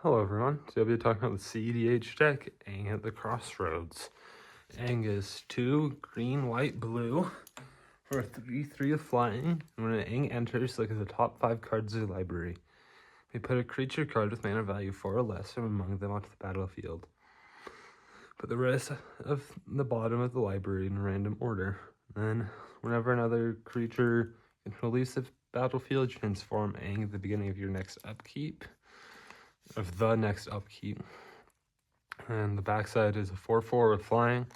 Hello everyone, so I'll be talking about the cEDH deck, Aang at the Crossroads. Aang is 2 green, white, blue for a 3/3 of flying, and when Aang enters, look at the top 5 cards of the library. We put a creature card with mana value 4 or less from among them onto the battlefield. Put the rest of the bottom of the library in random order. Then, whenever another creature can leaves the battlefield, transform Aang at the beginning of your next upkeep. And the backside is a 4/4 with flying.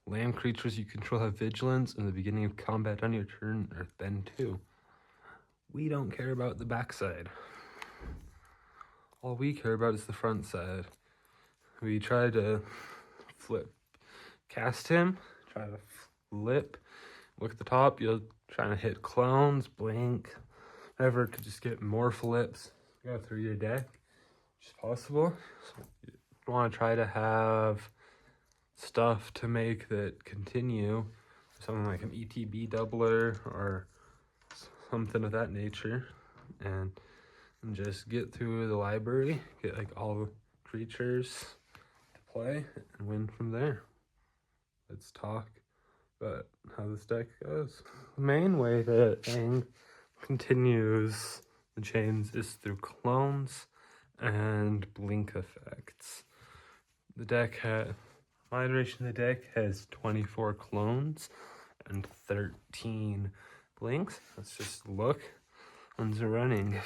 Land creatures you control have vigilance in the beginning of combat on your turn, or then 2. We don't care about the backside. All we care about is the front side. We try to cast him, try to flip. Look at the top, you're trying to hit clones, blink, whatever, to just get more flips. Go through your deck, which is possible. So you want to try to have stuff to make that continue, something like an ETB doubler or something of that nature, and just get through the library, get like all the creatures to play, and win from there. Let's talk about how this deck goes. The main way that Aang continues the chains is through clones and blink effects. The deck my iteration of the deck has 24 clones and 13 blinks. Let's just look. Ones are running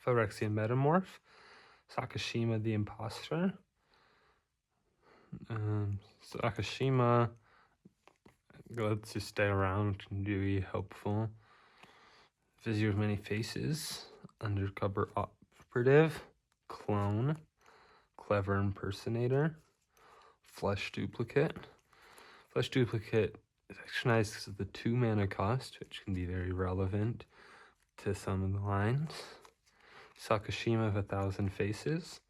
Phyrexian Metamorph, Sakashima the Imposter. Sakashima lets you stay around and be helpful. Vizier of Many Faces, Undercover Operative, Clone, Clever Impersonator, Flesh Duplicate. Flesh Duplicate is actually nice because of the 2 mana cost, which can be very relevant to some of the lines. Sakashima of 1,000 Faces.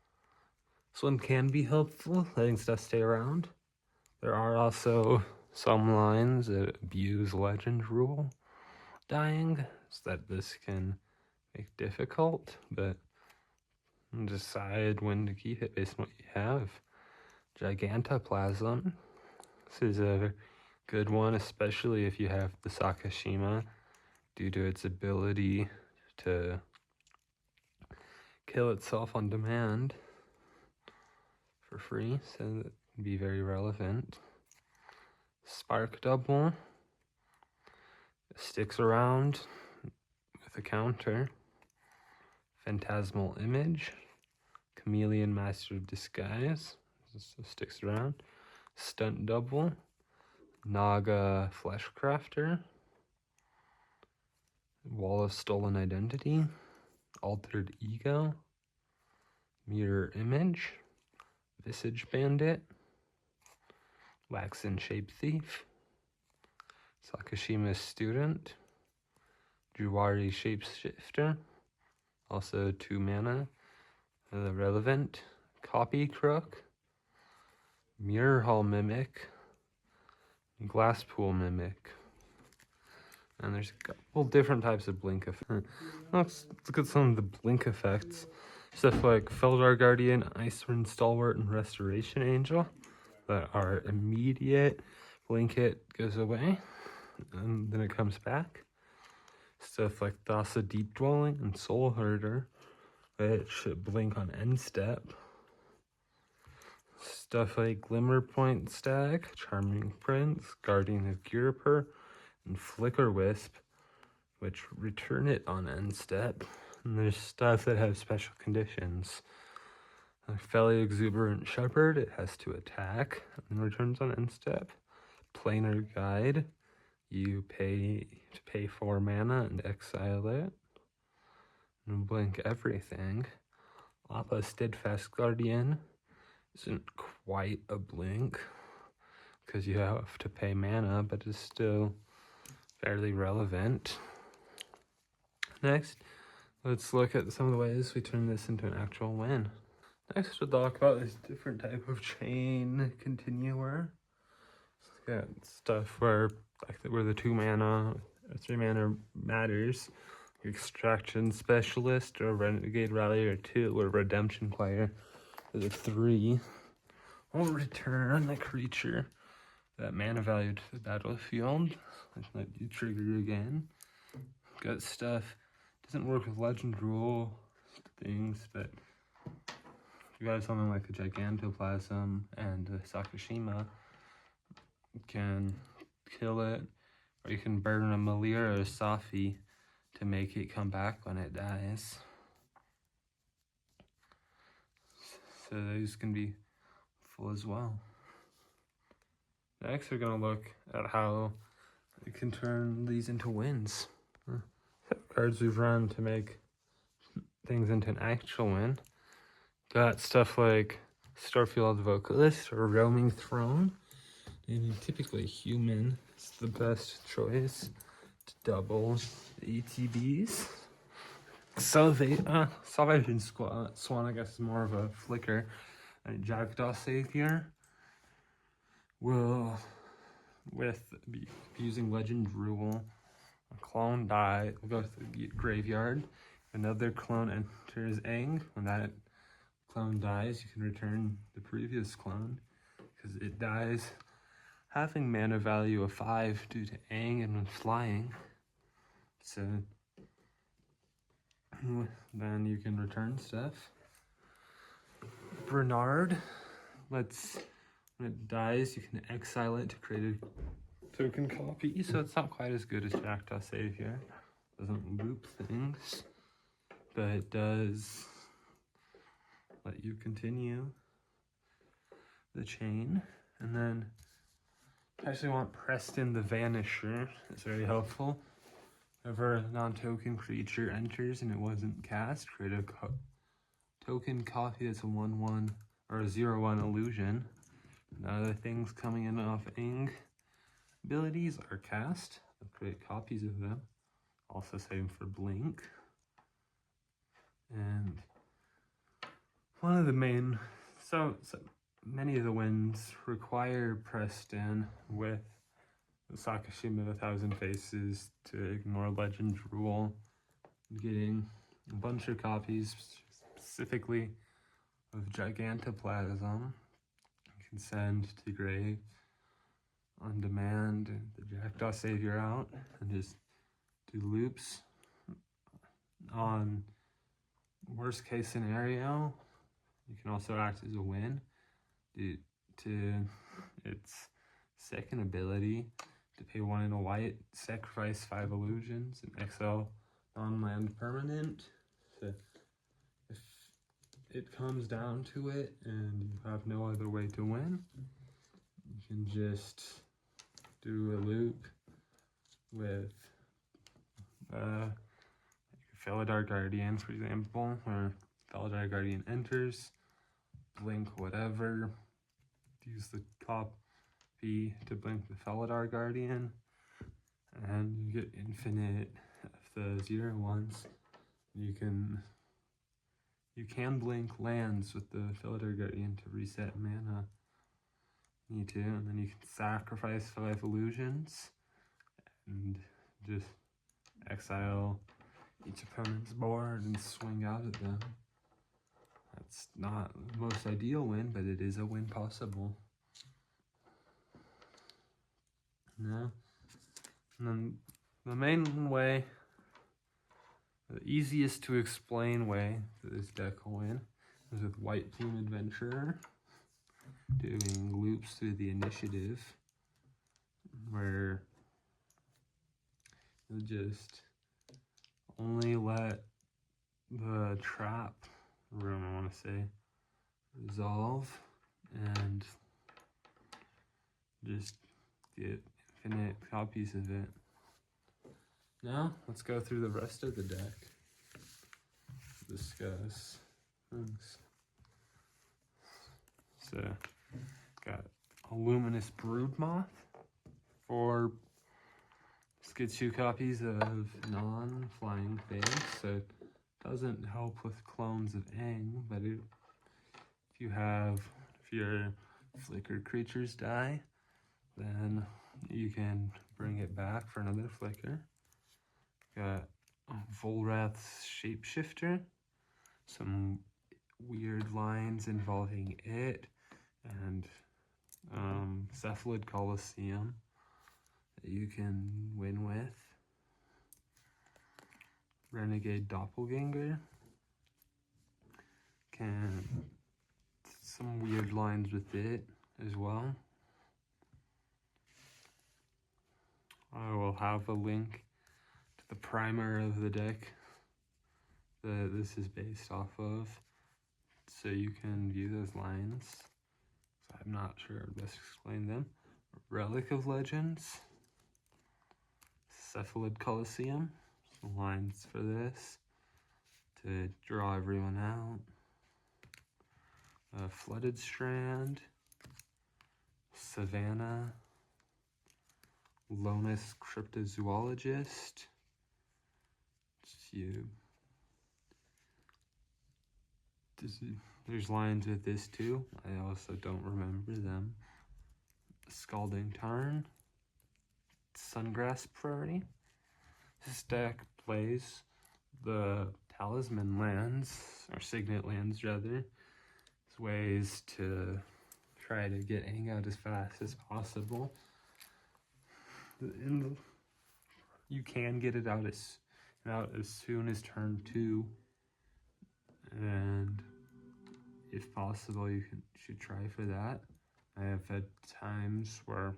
This one can be helpful, letting stuff stay around. There are also some lines that abuse Legend Rule dying, so that this can make difficult, but decide when to keep it based on what you have. Gigantoplasm. This is a good one, especially if you have the Sakashima, due to its ability to kill itself on demand for free, so that can be very relevant. Spark Double sticks around with a counter. Phantasmal Image, Chameleon Master of Disguise, sticks around. Stunt Double, Naga Fleshcrafter, Wall of Stolen Identity, Altered Ego, Mirror Image, Visage Bandit, Waxen Shape Thief, Sakashima Student, Juwari Shapeshifter, also 2 mana, relevant, Copy Crook, Mirror Hall Mimic, Glasspool Mimic. And there's a couple different types of blink effects. Let's look at some of the blink effects. Stuff like Feldar Guardian, Icewind Stalwart, and Restoration Angel that are immediate. Blink it goes away, and then it comes back. Stuff like Thassa Deep Dwelling and Soul Herder, which blink on end step. Stuff like Glimmer Point Stag, Charming Prince, Guardian of Giriper, and Flicker Wisp, which return it on end step. And there's stuff that have special conditions. Like Felly Exuberant Shepherd, it has to attack and returns on end step. Planar Guide, you pay 4 mana and exile it. And blink everything. Appa Steadfast Guardian isn't quite a blink because you have to pay mana, but it's still fairly relevant. Next, let's look at some of the ways we turn this into an actual win. Next, we'll talk about this different type of chain continuer. Got stuff where the 2 mana or 3 mana matters. Extraction Specialist or Renegade Rallier 2 or Redemption Choir is a 3. Will return a creature that mana value to the battlefield, which might be triggered again. Got stuff, doesn't work with legend rule things, but if you have something like a Gigantoplasm and a Sakashima, you can kill it, or you can burn a Malir or a Safi to make it come back when it dies. So those can be full as well. Next, we're going to look at how you can turn these into wins. Cards we've run to make things into an actual win. Got stuff like Starfield Vocalist or Roaming Throne. And typically human is the best choice to double the ETBs. Salvation Swan, I guess, is more of a flicker. And Jackdaw Savior will, using Legend Rule, a clone die, will go to the graveyard. Another clone enters Aang. When that clone dies, you can return the previous clone because it dies having mana value of 5 due to Aang and flying. So then you can return stuff. Bernard, when it dies, you can exile it to create a token copy. So it's not quite as good as Jackdaw Savior. Doesn't loop things, but it does let you continue the chain. And then I actually want Preston the Vanisher. It's very helpful. Whenever a non-token creature enters and it wasn't cast, create a token copy that's a 1/1 or a 0/1 illusion. And other things coming in off Aang abilities are cast. I'll create copies of them. Also same for Blink. And one of the main, so many of the wins require Preston with the Sakashima 1,000 Faces to ignore Legend Rule, getting a bunch of copies specifically of Gigantoplasm. You can send to grave on demand and the Jackdaw Savior out and just do loops. On worst case scenario, you can also act as a win due to its second ability to pay 1 and a white, sacrifice 5 illusions, and exile non-land permanent. So if it comes down to it and you have no other way to win, you can just do a loop with Felidar Guardian, for example, where Felidar Guardian enters, blink whatever, use the copy to blink the Felidar Guardian, and you get infinite of the 0/1s. You can blink lands with the Felidar Guardian to reset mana. Need to, and then you can sacrifice 5 illusions and just exile each opponent's board and swing out at them. That's not the most ideal win, but it is a win possible. No. And then the main way, the easiest to explain way that this deck will win is with White Plume Adventurer, doing loops through the initiative, where you'll just only let the trap room, I want to say, resolve and just get infinite copies of it. Now, let's go through the rest of the deck. Discuss things. So, got a Luminous Broodmoth for gets 2 copies of non-flying things, so it doesn't help with clones of Aang, but if your flickered creatures die, then you can bring it back for another flicker. Got Volrath's Shapeshifter. Some weird lines involving it, and Cephalid Coliseum that you can win with. Renegade Doppelganger. Some weird lines with it as well. I will have a link to the primer of the deck that this is based off of, so you can view those lines. So I'm not sure how to best explain them. Relic of Legends, Cephalid Coliseum, some lines for this to draw everyone out. Flooded Strand, Savannah, Lonus Cryptozoologist. There's lines with this too. I also don't remember them. Scalding Tarn, Sungrass Prairie. This deck plays the Talisman lands, or Signet lands rather, as ways to try to get Aang out as fast as possible. You can get it out as soon as turn 2, and if possible you should try for that. I have had times where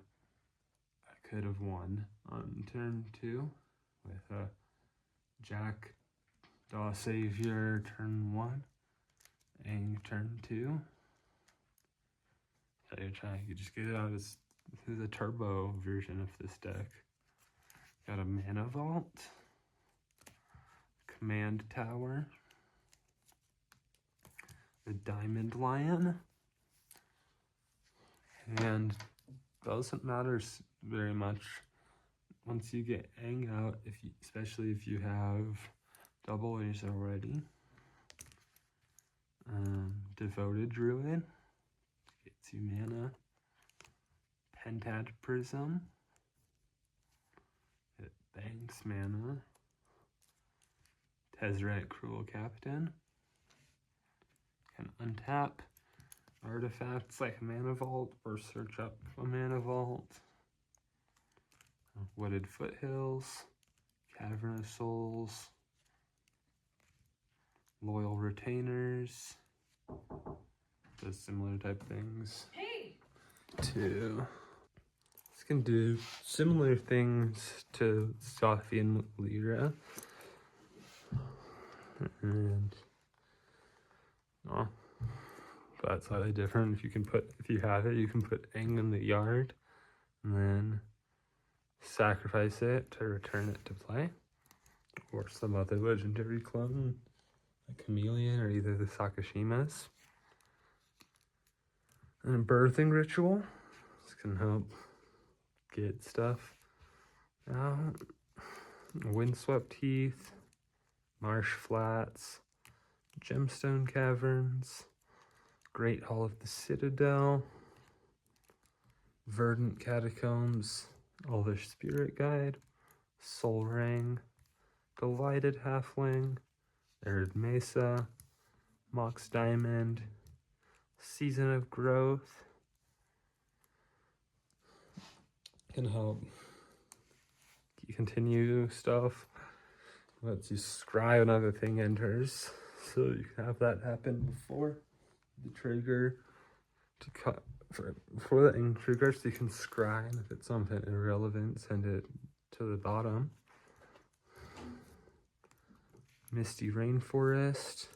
I could have won on turn 2 with a Jack Daw Savior turn 1, Aang turn 2. So you just get it out as the turbo version of this deck. Got a Mana Vault, Command Tower, the Diamond Lion, and doesn't matter very much once you get Aang out, especially if you have double A's already. Devoted Druid gets you mana. Pentad Prism, it banks mana. Tezzeret Cruel Captain, can untap artifacts like a Mana Vault or search up a Mana Vault. Wooded Foothills, Cavern of Souls, Loyal Retainers, does similar type things. Hey! This can do similar things to Sophian Lyra. And but slightly different. If you have it, you can put Aang in the yard and then sacrifice it to return it to play, or some other legendary clone, a chameleon or either the Sakashimas. And a Birthing Ritual. This can help get stuff out. Windswept Heath, Marsh Flats, Gemstone Caverns, Great Hall of the Citadel, Verdant Catacombs, Elvish Spirit Guide, Soul Ring, Delighted Halfling, Arid Mesa, Mox Diamond, Season of Growth. Can help you continue stuff. Lets you scry another thing enters, so you can have that happen before the trigger to cut before the ink trigger, so you can scry, and if it's something irrelevant, send it to the bottom. Misty Rainforest,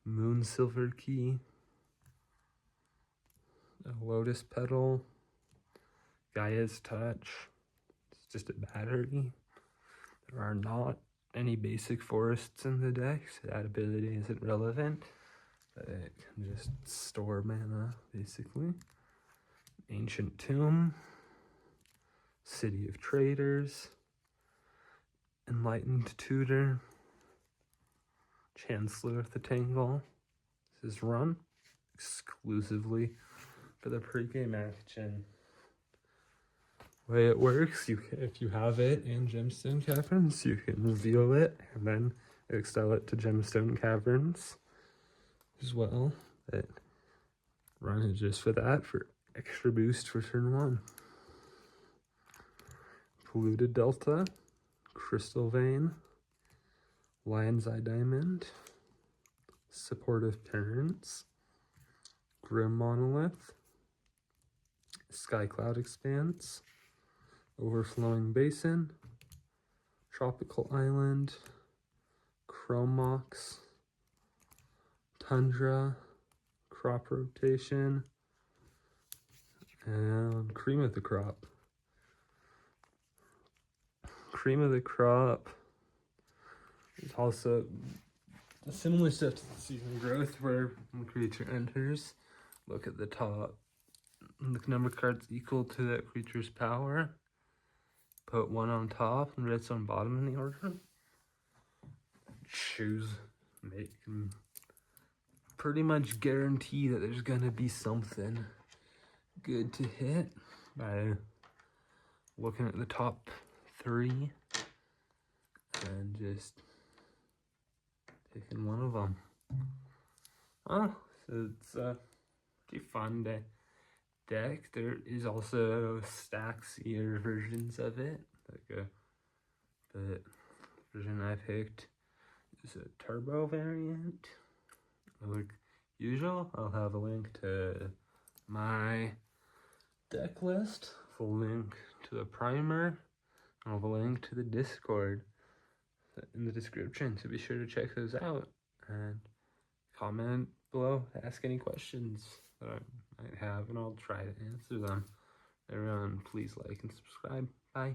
Moon Silver Key, a Lotus Petal, Gaia's Touch. It's just a battery. There are not any basic forests in the deck, so that ability isn't relevant, but it can just store mana, basically. Ancient Tomb, City of Traders, Enlightened Tutor, Chancellor of the Tangle. This is run exclusively for the pregame action. way it works, you can, if you have it in gemstone caverns, you can reveal it and then excel it to gemstone caverns as well. But run it just for that, for extra boost for turn 1. Polluted Delta, Crystal Vein, Lion's Eye Diamond, Supportive Parents, Grim Monolith, Sky Cloud Expanse, Overflowing Basin, Tropical Island, Chrome Mox, Tundra, Crop Rotation, and Cream of the Crop. Cream of the Crop is also a similar step to the season growth, where when the creature enters, look at the top. The number of cards equal to that creature's power. Put 1 on top and redstone bottom in the order. Choose, make, and pretty much guarantee that there's gonna be something good to hit by looking at the top 3 and just picking one of them. Oh, so it's a pretty fun deck. There is also Staxier versions of it, but the version I picked is a turbo variant. Like usual, I'll have a link to my deck list, full link to the primer, I'll have a link to the Discord in the description, so be sure to check those out and comment below, ask any questions that I might have, and I'll try to answer them. Everyone, please like and subscribe. Bye.